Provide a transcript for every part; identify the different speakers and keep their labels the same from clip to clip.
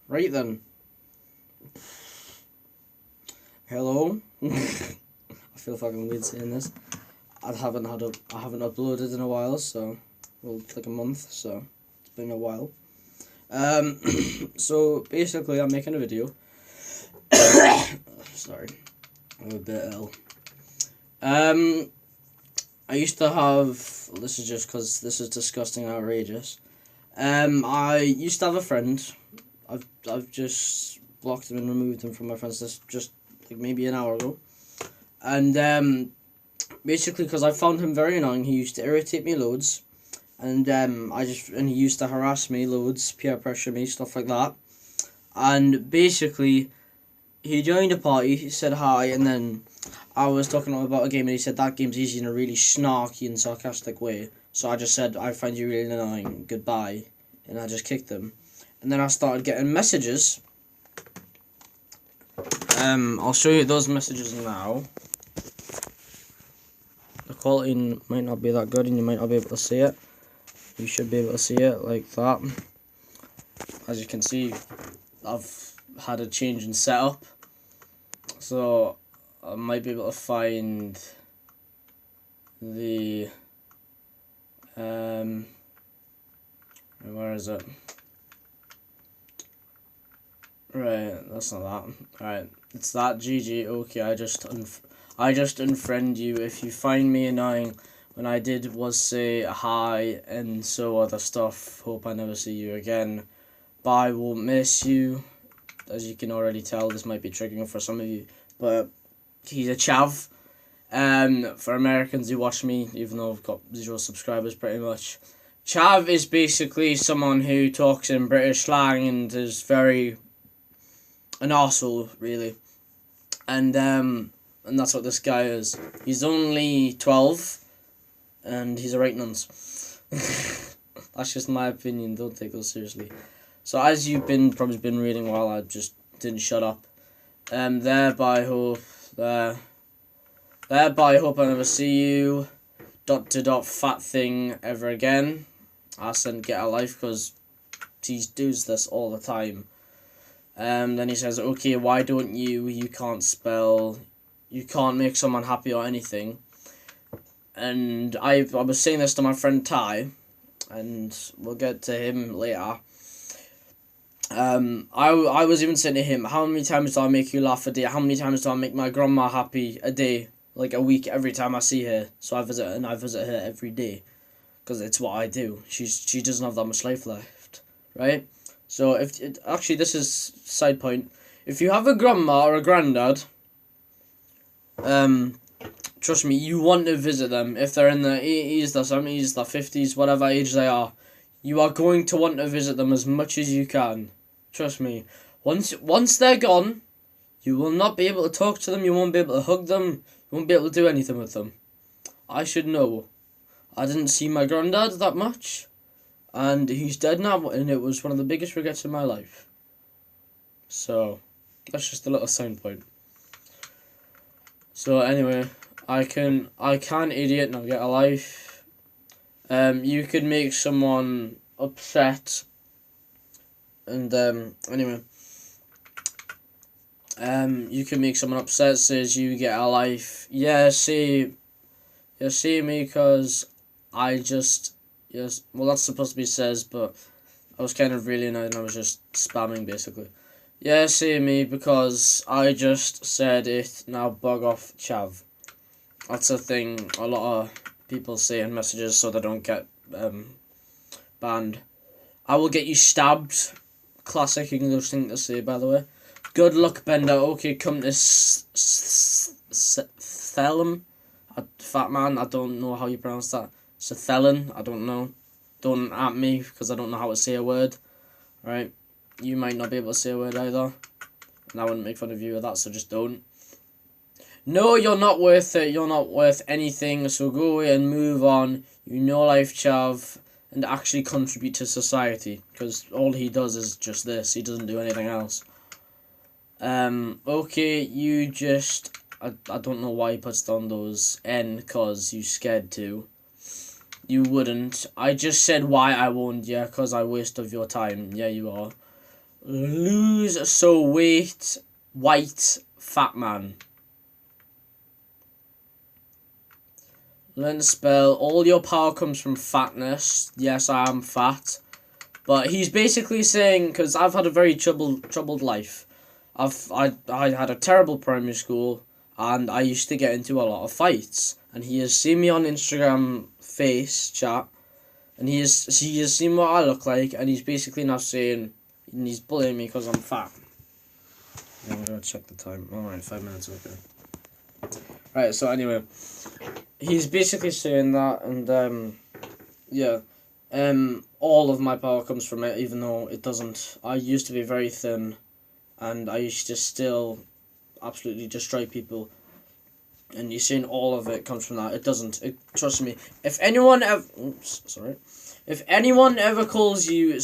Speaker 1: Right then. Hello. I feel fucking weird saying this. I haven't uploaded in a while, so like a month, so it's been a while. So basically I'm making a video. Sorry. I'm a bit ill. I used to have, this is just because this is disgusting and outrageous. I used to have a friend. I've just blocked him and removed him from my friends list just like maybe an hour ago. And basically because I found him very annoying. He used to irritate me loads. And he used to harass me loads, peer pressure me, stuff like that. And basically he joined a party, he said hi, and then I was talking to him about a game and he said that game's easy in a really snarky and sarcastic way. So I just said, I find you really annoying, goodbye. And I just kicked them. And then I started getting messages. I'll show you those messages now. The quality might not be that good and you might not be able to see it. You should be able to see it like that. As you can see, I've had a change in setup. So I might be able to find the where is it? Right, that's not that. Alright, it's that. GG. Okay, I just unfriend you. If you find me annoying, when I did was say hi and so other stuff. Hope I never see you again. Bye, won't miss you. As you can already tell, this might be triggering for some of you, but he's a chav. For Americans who watch me, even though I've got 0 subscribers pretty much. Chav is basically someone who talks in British slang and is very an arsehole, really. And that's what this guy is. He's only 12, and he's a right nonce. That's just my opinion, don't take those seriously. So as you've probably been reading while I just didn't shut up. Thereby hope I never see you. ... fat thing ever again. I said get a life because he does this all the time. Then he says, okay, why don't you can't spell, you can't make someone happy or anything. And I was saying this to my friend Ty, and we'll get to him later. I was even saying to him, how many times do I make you laugh a day? How many times do I make my grandma happy a day? Like a week, every time I see her. So I visit her, and I visit her every day. Because it's what I do. She doesn't have that much life left. Right? So, actually, this is side point. If you have a grandma or a granddad, trust me, you want to visit them. If they're in their 80s, their 70s, their 50s, whatever age they are, you are going to want to visit them as much as you can. Trust me. Once they're gone, you will not be able to talk to them, you won't be able to hug them, you won't be able to do anything with them. I should know. I didn't see my granddad that much, and he's dead now, and it was one of the biggest regrets in my life. So, that's just a little sound point. So anyway, I can idiot, now get a life. You could make someone upset, and anyway, you can make someone upset, says you get a life. Yeah, see me, cause I just, yes, well that's supposed to be says, but I was kind of really annoyed and I was just spamming basically. Yeah, see me, because I just said it, now bug off, chav. That's a thing a lot of people say in messages so they don't get banned. I will get you stabbed. Classic English thing to say, by the way. Good luck, Bender. Okay, come to Thelum. Fat man, I don't know how you pronounce that. Sethelin, I don't know. Don't at me, because I don't know how to say a word. Right? You might not be able to say a word either. And I wouldn't make fun of you with that, so just don't. No, you're not worth it. You're not worth anything, so go away and move on. You know life, chav, and actually contribute to society. Because all he does is just this. He doesn't do anything else. Okay, you just... I don't know why he puts down those N, because you scared to. You wouldn't. I just said why I won't, yeah, because I waste of your time. Yeah, you are. Lose so weight, white, fat man. Learn to spell. All your power comes from fatness. Yes, I am fat. But he's basically saying, because I've had a very troubled life. I had a terrible primary school, and I used to get into a lot of fights. And he has seen me on Instagram face chat, and he has seen what I look like, and he's basically now saying, and he's bullying me because I'm fat. Yeah, I'm gonna check the time. Alright, 5 minutes, okay. Right, so anyway, he's basically saying that, and yeah, all of my power comes from it, even though it doesn't. I used to be very thin, and I used to still absolutely destroy people. And you're saying all of it comes from that. It doesn't. Trust me. If anyone ever, if anyone ever calls you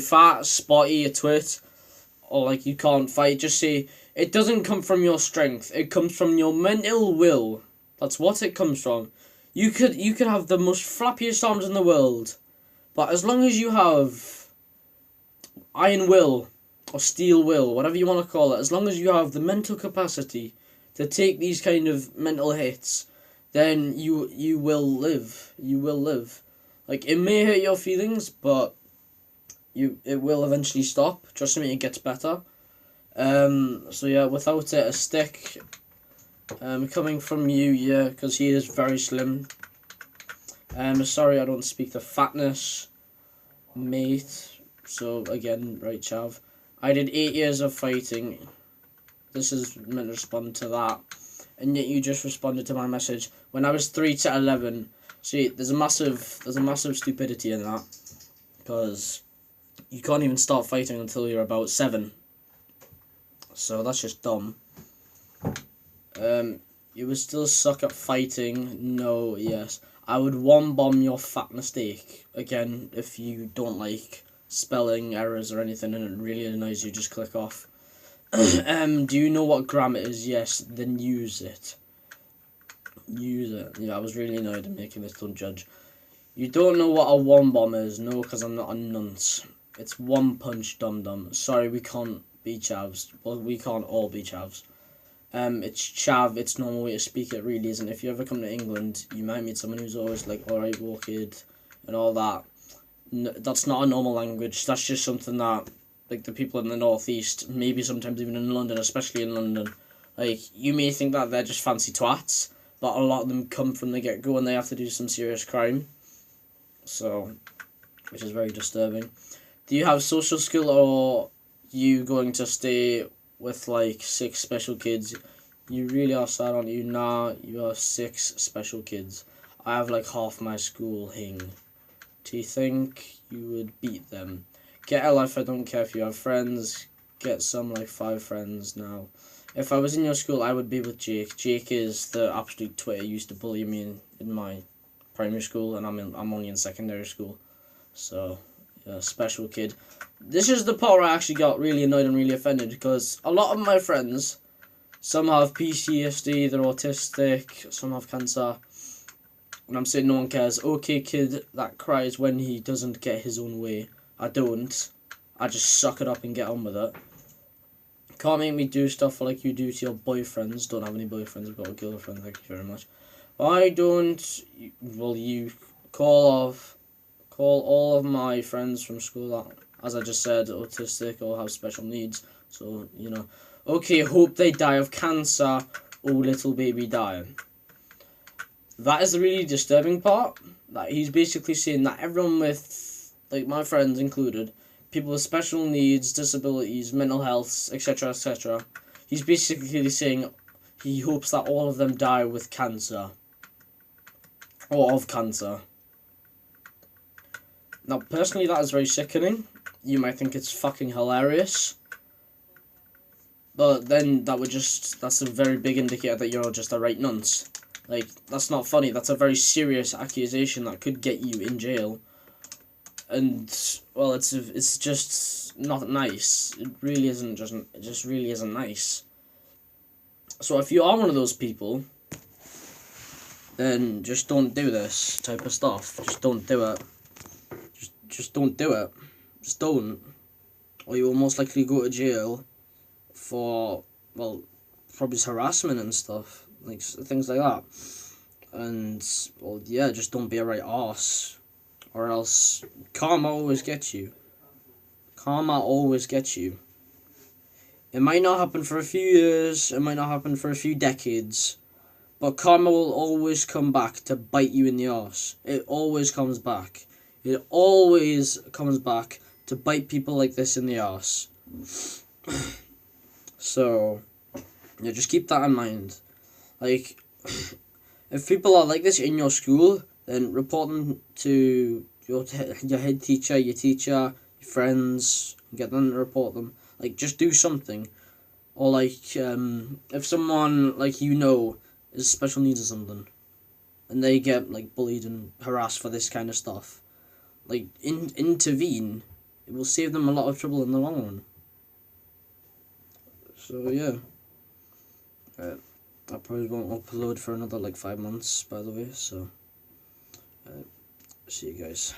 Speaker 1: fat, spotty, a twit, or like you can't fight, just say it doesn't come from your strength. It comes from your mental will. That's what it comes from. You could have the most flappiest arms in the world, but as long as you have iron will or steel will, whatever you want to call it, as long as you have the mental capacity to take these kind of mental hits, then you will live. You will live. Like, it may hurt your feelings, but it will eventually stop. Trust me, it gets better. So yeah, without it, a stick. Coming from you, yeah, because he is very slim. Sorry, I don't speak to fatness, mate. So again, right, chav. I did 8 years of fighting. This is meant to respond to that, and yet you just responded to my message when I was 3 to 11. See, there's a massive stupidity in that, because you can't even start fighting until you're about 7. So that's just dumb. You would still suck at fighting. No, yes. I would one-bomb your fat mistake. Again, if you don't like spelling errors or anything and it really annoys you, just click off. Do you know what grammar is? Yes, then use it. Use it. Yeah, I was really annoyed at making this, don't judge. You don't know what a one-bomb is? No, because I'm not a nunce. It's one punch, dum-dum. Sorry, we can't be chavs. Well, we can't all be chavs. It's chav, it's normal way to speak, it really isn't. If you ever come to England, you might meet someone who's always like, alright, walk it, and all that. That's not a normal language, that's just something that, like, the people in the northeast, maybe sometimes even in London, especially in London, like, you may think that they're just fancy twats, but a lot of them come from the get-go and they have to do some serious crime. So, which is very disturbing. Do you have social skill, or you going to stay with like 6 special kids? You really are sad, aren't you? Nah, you are 6 special kids. I have like half my school hing. Do you think you would beat them? Get a life, I don't care if you have friends. Get some like 5 friends now. If I was in your school, I would be with Jake. Jake is the absolute twit who used to bully me in my primary school, and I'm only in secondary school. So, yeah, special kid. This is the part where I actually got really annoyed and really offended, because a lot of my friends, some have PTSD, they're autistic, some have cancer, and I'm saying no one cares. Okay, kid that cries when he doesn't get his own way. I don't. I just suck it up and get on with it. Can't make me do stuff like you do to your boyfriends. Don't have any boyfriends, I've got a girlfriend, thank you very much. Why don't, well, you call all of my friends from school that, as I just said, autistic or have special needs. So, you know. Okay, hope they die of cancer. Oh, little baby dying. That is the really disturbing part. That he's basically saying that everyone with, like my friends included, people with special needs, disabilities, mental health, etc., etc. He's basically saying he hopes that all of them die with cancer. Or of cancer. Now, personally, that is very sickening. You might think it's fucking hilarious. But then that's a very big indicator that you're just a right nonce. Like, that's not funny. That's a very serious accusation that could get you in jail. And, well, it's just not nice. It really isn't, it just really isn't nice. So if you are one of those people, then just don't do this type of stuff. Just don't do it. Just don't do it. Just don't. or you will most likely go to jail for, well, probably harassment and stuff, like things like that. And, well, yeah, just don't be a right arse, or else karma always gets you. Karma always gets you. It might not happen for a few years, it might not happen for a few decades, but karma will always come back to bite you in the arse. It always comes back. It always comes back to bite people like this in the arse. So, yeah, just keep that in mind. Like, if people are like this in your school, then report them to your head teacher, your teacher, your friends, get them to report them. Like, just do something. Or, like, if someone, like, is special needs or something, and they get, like, bullied and harassed for this kind of stuff, like, intervene. It will save them a lot of trouble in the long run. So, yeah. I probably won't upload for another, like, 5 months, by the way, so... see you guys.